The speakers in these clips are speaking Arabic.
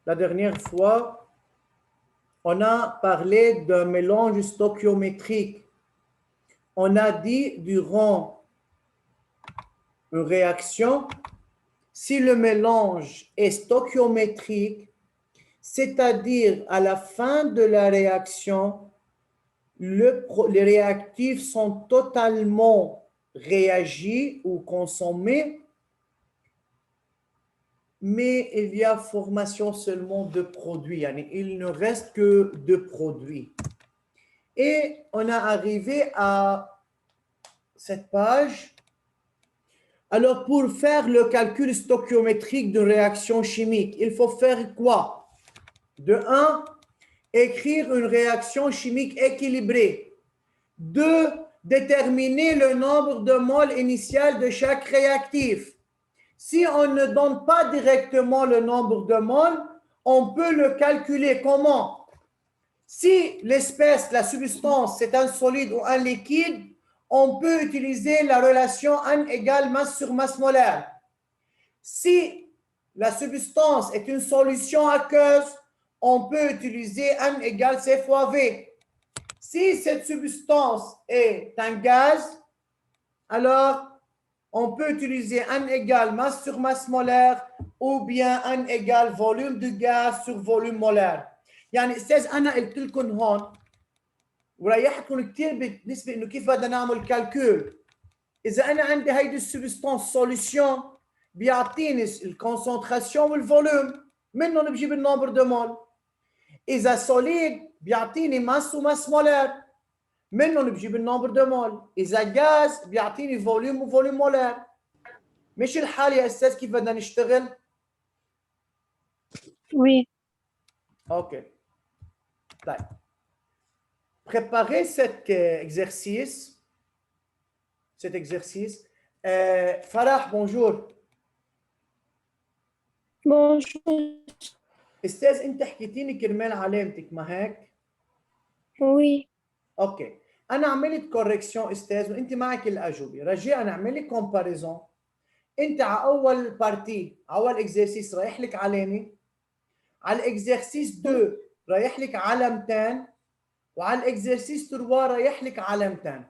la dernière fois, on a parlé d'un mélange stoichiométrique. On a dit durant une réaction, si le mélange est stoichiométrique, c'est-à-dire à la fin de la réaction, les réactifs sont totalement réagis ou consommés, mais il y a formation seulement de produits. Il ne reste que de produits. Et on est arrivé à cette page. Alors, pour faire le calcul stoichiométrique d'une réaction chimique, il faut faire quoi? De 1, écrire une réaction chimique équilibrée. 2, déterminer le nombre de moles initial de chaque réactif. Si on ne donne pas directement le nombre de moles, on peut le calculer. Comment? Si l'espèce, la substance, c'est un solide ou un liquide, on peut utiliser la relation N égale masse sur masse molaire. Si la substance est une solution aqueuse, on peut utiliser N égale C fois V. Si cette substance est un gaz, alors on peut utiliser N égale masse sur masse molaire ou bien N égale volume de gaz sur volume molaire. يعني استاذ انا قلت لكم هون وريحتكم كثير بالنسبه انه كيف بدنا نعمل كالكول. اذا انا عندي هيدي السبستانس سوليسيون بيعطيني الكونسنتراسيون والفوليوم، منهم بجيب النمبر دو مول. اذا سوليد بيعطيني ماس وماس مولار، منهم بجيب النمبر دو مول. اذا غاز بيعطيني فوليوم وفوليوم مولار. مش الحال يا استاذ كيف بدنا نشتغل؟ Oui. اوكي طيب، préparez cet exercice. Farah, bonjour. Bonjour. استاذ انت حكيتيني كرمال علامتك، ما هيك؟ Oui. اوكي، انا عملت كوركشن استاذ وانت معك الاجوبه، رجاء اعملي كومباريزون. انت على اول بارتي، على اول اكزرسيس رايح لك علامه، على الاكزرسيس 2 رايح لك علامتين، وعلى الاكزرسيس 3 رايح لك علامتين.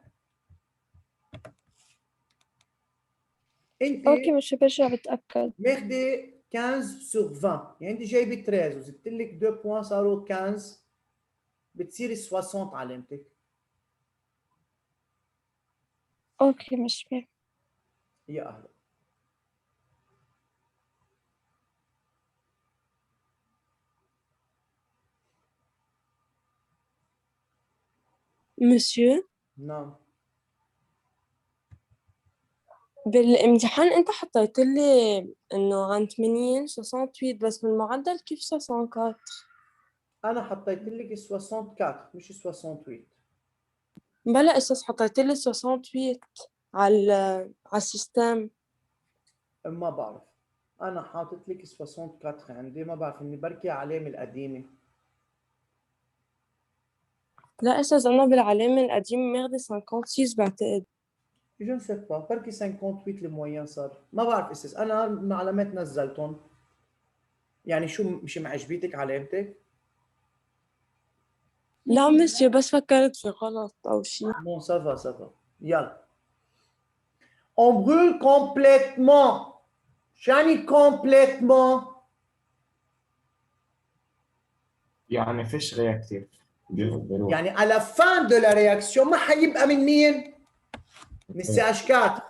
انت اوكي مش برجع بتأكد. ماخذه 15 sur 20، يعني انت جايبه 13 وزدت لك 2 بوان صاروا 15، بتصير 60 علامتك. اوكي مش فاهم. يا اهلا. مسيو، نعم. بالامتحان انت حطيت لي انه عن 80 68 بس بالمعدل كيف 64؟ انا حطيت لك 64 مش 68. بلا اساس حطيت لي 68 على السيستم. ما بعرف، انا حاطط لك 64 عندي، ما بعرف اني بركي علامه القديمه. لا اساس انا بالعلامة القديمة ماخذة 56 بعتقد. جو ne sais pas، بركي 58 الموين صار، ما بعرف اساس، انا المعلومات نزلتهم. يعني شو مش معجبيتك علامتك؟ لا مسيو بس فكرت في غلط او شيء. Bon, ça va, ça va. يلا. On brûle complètement. شاني complètement؟ يعني فيش رياكتيف. يعني à la fin de la réaction ما حيبقى من مين؟ من CH4.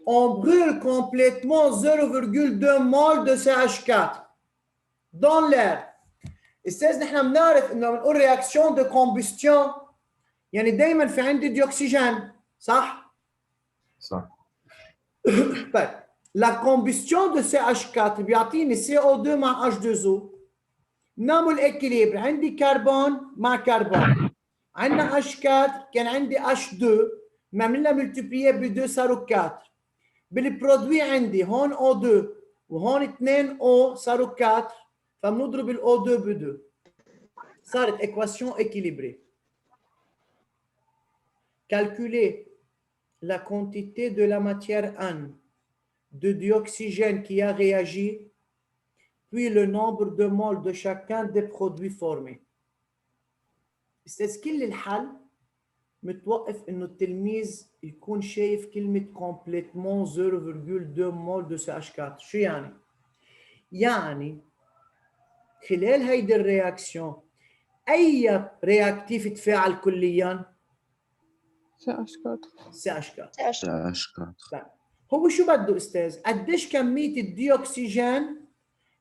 On brûle complètement 0,2 mol de CH4 dans l'air. استاذ نحن بنعرف انه بنقول رياكسيون دو كومبستيون، يعني دائما في عندي ديوكسيجين، صح؟ صح. طيب لا كومبستيون دو CH4 بيعطيني CO2 مع H2O. نعمل اكيليبر، عندي كربون مع كربون، عندنا H4 كان عندي H2، عملنا ملتبليي ب 2 صاروا 4. بالبرودوي عندي هون O2 وهون 2 O صاروا 4، فبنضرب ال O2 ب 2 صارت équation équilibrée. Calculer la quantité de la matière N de dioxygène qui a réagi puis le nombre de moles de chacun des produits formés. استاذ كل الحل متوقف انه التلميذ يكون شايف كلمه complètement 0.2 مول de CH4. شو يعني؟ يعني خلال هيدي الرياكسيون اي رياكتيف تفاعل كليا؟ CH4. طيب هو شو بده استاذ؟ قديش كميه الديوكسيجين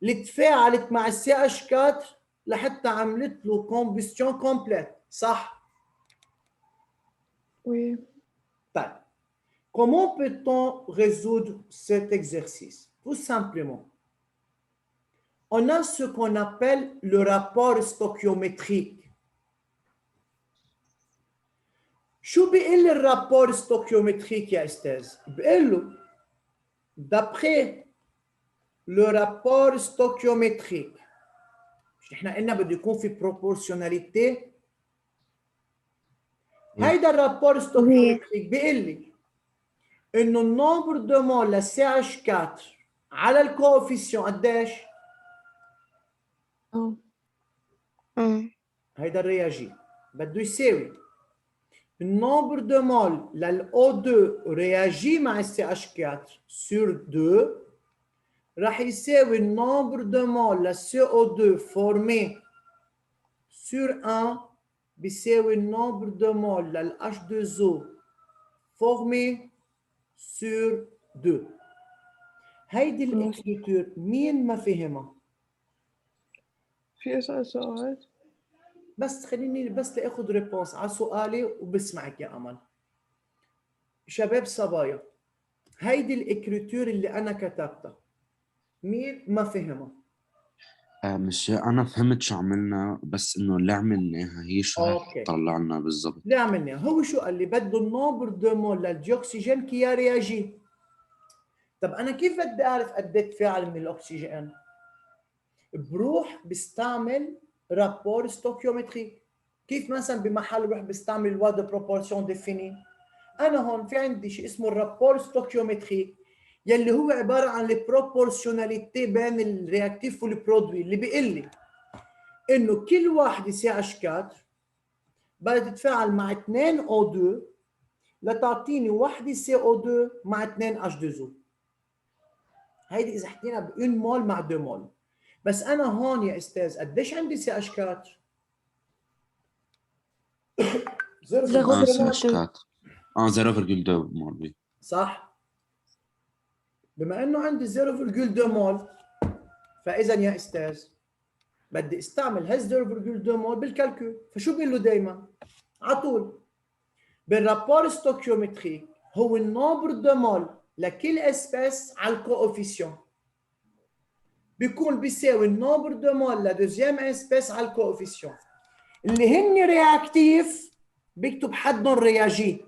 اللي تفاعلت مع CH4 لحتى عملت له combustion complète، صح؟ Oui. طيب comment peut-on résoudre cet exercice? Tout simplement, on a ce qu'on appelle le rapport stoichiométrique. شو بيقول الرابور stoichiométrique يا استاذ؟ بيقول له d'après le rapport stoichiométrique، مش نحن قلنا بده يكون في proportionnalité؟ هيدا الرابور stoichiométrique بيقول لي انه النمبر دو مول ل CH4 على الكوفيسيون قديش؟ هيدا الرياجي بده يساوي النمبر دو مول للO2 رياجي مع CH4 sur 2 راح يساوي النمبر دو مول ل CO2 formé sur 1 بيساوي النمبر دو مول لل H2O formé sur 2. هيدي الاكريتور مين ما فهمها؟ في أسأل سؤال؟ بس خليني بس لاخذ ريبونس على سؤالي وبسمعك يا امل. شباب صبايا، هيدي الاكريتور اللي انا كتبتها مين ما فهمها؟ مش انا فهمت شو عملنا، بس انه اللي عملناها هي شو اوكي طلع لنا بالضبط. اللي عملناه هو شو قال لي؟ بده النمبر دو مول للديوكسيجين كي رياجي. طب انا كيف بدي اعرف قد ايه تفاعل من الاكسجين؟ بروح بستعمل رابور ستوكيومتري. كيف مثلا بمحل بروح بستعمل لوا دو بروبورسيون ديفيني؟ انا هون في عندي شيء اسمه الرابور ستوكيومتري يلي هو عباره عن البروبورسيوناليتي بين الرياكتيف والبرودوي، اللي بيقول لي انه كل واحده CH4 بدها تتفاعل مع 2 O2 لتعطيني وحده CO2 مع 2 H2O. هيدي اذا حكينا ب 1 مول مع 2 مول. بس انا هون يا استاذ قديش عندي CH4؟ 0.2 مول. صح؟ بما انه عندي 0.2 مول فاذا يا استاذ بدي استعمل هال 0.2 مول بالكالكول. فشو بقول له دائما على طول بالرابور ستوكيومتريك هو النمبر دو مول لكل اسبيس على الكوفيسيون بيكون بيساوي النمبر دو مول لدوزيام اسبيس على الكوفيسيون. اللي هن رياكتيف بيكتب حدهم رياجي،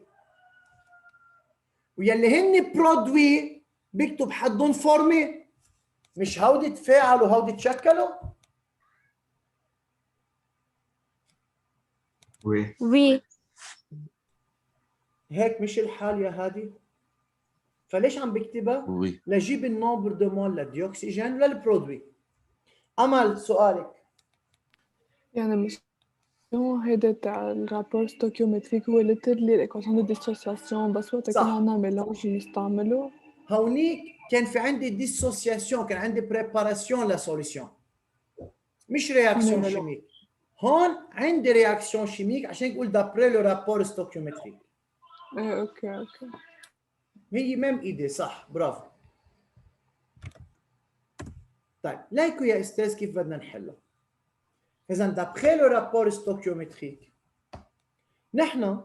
ويلي هن برودوي بيكتب حدهم فورمي. مش هودي تفاعلوا هودي تشكلوا؟ وي هيك مش الحال يا هادي؟ فليش عم بكتبها؟ وي لجيب النمبر دو مول للديوكسيجين وللبرودوي. امل سؤالك. يعني مش هو هيدا تاع الرابور ستوكيومتريك هو ليترلي الايكواسيون دو ديسوسياسيون، بس وقت كنا عم نعمل ميلانج نستعمله. هونيك كان في عندي ديسوسياسيون، كان عندي بريباراسيون لسوليسيون مش رياكسيون شيميك. هون عندي رياكسيون شيميك عشان نقول دابري لو رابور ستوكيومتريك. ايه اوكي هي ميم ايدي صح، برافو. طيب لايكو يا استاذ كيف بدنا نحلها. اذا دابري لو رابور ستوكيومتريك نحن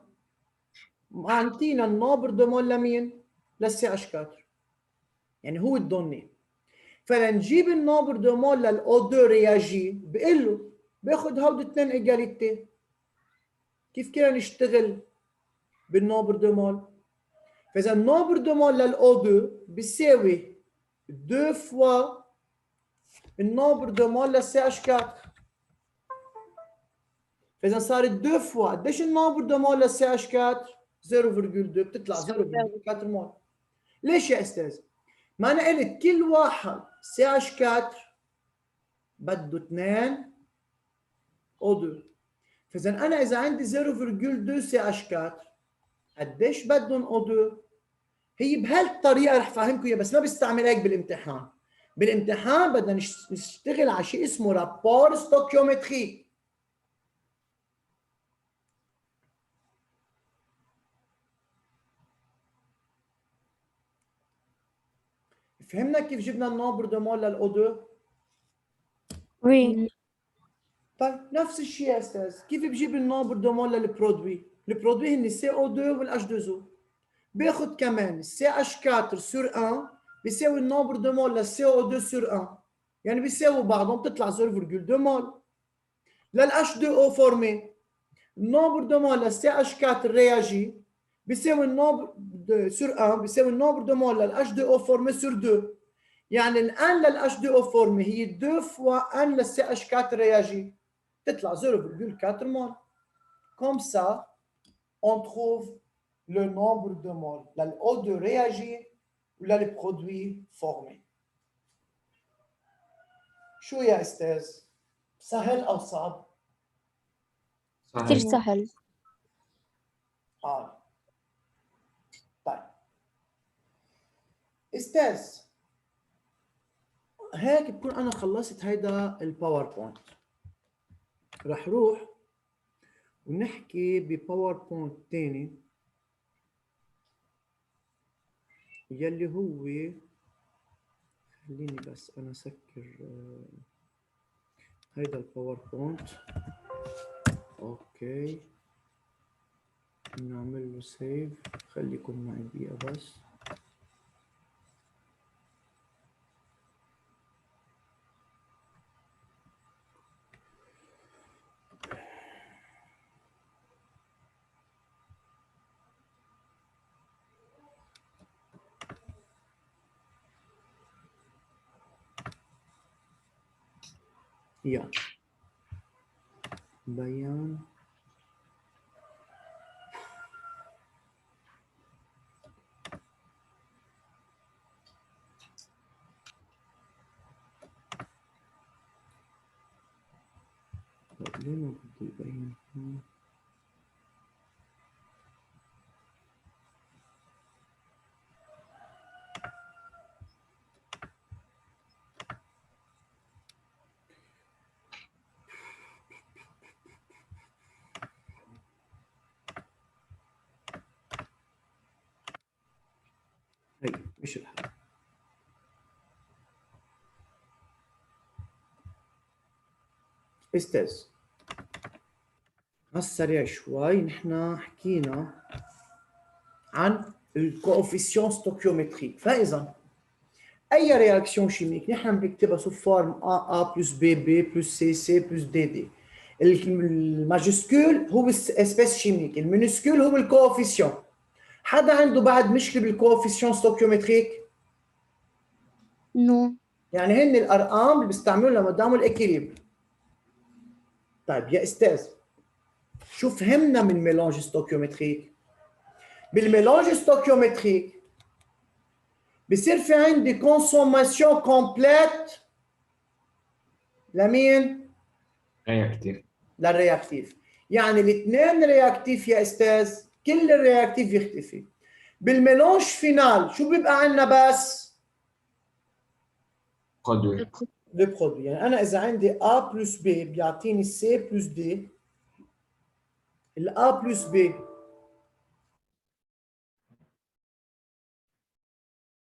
عطينا النمبر دو مول لمين؟ للCH4 يعني هو الدوني. فلنجيب النمبر دو مول للO2 رياجي بقول له باخذ هودي اثنين ايجاليتي. كيف كنا نشتغل بالنمبر دو مول؟ فاذا النمبر دو مول للO2 بيساوي 2 فوا النمبر دو مول للCH4. فاذا صارت 2 فوا قديش النمبر دو مول للCH4؟ 0.2 بتطلع 0.4 مول. ليش يا استاذ؟ ما انا قلت كل واحد CH4 بده 2 O2. فإذا أنا إذا عندي 0.2 CH4 قديش بدهم O2؟ هي بهالطريقة رح فاهمكم إياها بس ما بستعمل هيك بالامتحان. بالامتحان بدنا نشتغل على شيء اسمه رابور ستوكيومتري. فهمنا كيف جبنا النومبر دو مول للأو 2؟ وي. طيب نفس الشيء يا استاذ، كيف بجيب النومبر دو مول للبرودوي؟ البرودوي هن سي او 2 والاتش 2 او. باخذ كمان السي اتش 4 سور 1 بيساوي النومبر دو مول للسي او 2 سور 1، يعني بيساووا بعضهم بتطلع 0.2 مول. للاتش 2 او فورمي النومبر دو مول للسي اتش 4 رياجي بيساوي النومبر سور 1 بيساوي النومبر دو مول للاتش 2 او فورمي سور 2. يعني الان للاتش 2 او فورمي هي 2 فوا ان للسي اتش 4 رياجي تطلع 0.4 مول. Comme ça, on trouve le nombre de moles là le O2 réagi ou là les produits formés. شو يا استاذ؟ سهل او صعب؟ كثير سهل. سهل. طيب استاذ هيك بكون انا خلصت هيدا الباوربوينت. رح روح ونحكي بباوربوينت تاني يلي هو، خليني بس انا اسكر هيدا الباوربوينت. اوكي نعمل له سيف، خليكم معي دقيقة بس. يا بيان ليه ما بده يبين هون؟ هي مش الحل. استاذ هالسريع شوي نحن حكينا عن الكوفيسيون ستوكيومتريك. فاذا اي رياكسيون شيميك نحن بنكتبها سو فورم A بلس B بلس C بلس D. الماجسكول هو اسبيس شيميك، المينسكول هو الكوفيسيون. حدا عنده بعد مشكله بالكوفيسيون ستوكيومتريك؟ نو. يعني هن الارقام اللي بيستعملوا لما داموا الاكيليبر. طيب يا استاذ شو فهمنا من ميلانج ستوكيومتريك؟ بالميلانج ستوكيومتريك بصير في عندي كونسوماسيون كومبليت لمين؟ رياكتيف. للرياكتيف. يعني الاثنين رياكتيف يا استاذ، كل الرياكتيف يختفي. بالميلانج فينال شو بيبقى عندنا بس؟ برودوي. لو برودوي. يعني انا اذا عندي A بلس B بيعطيني C بلس D. ال A بلس B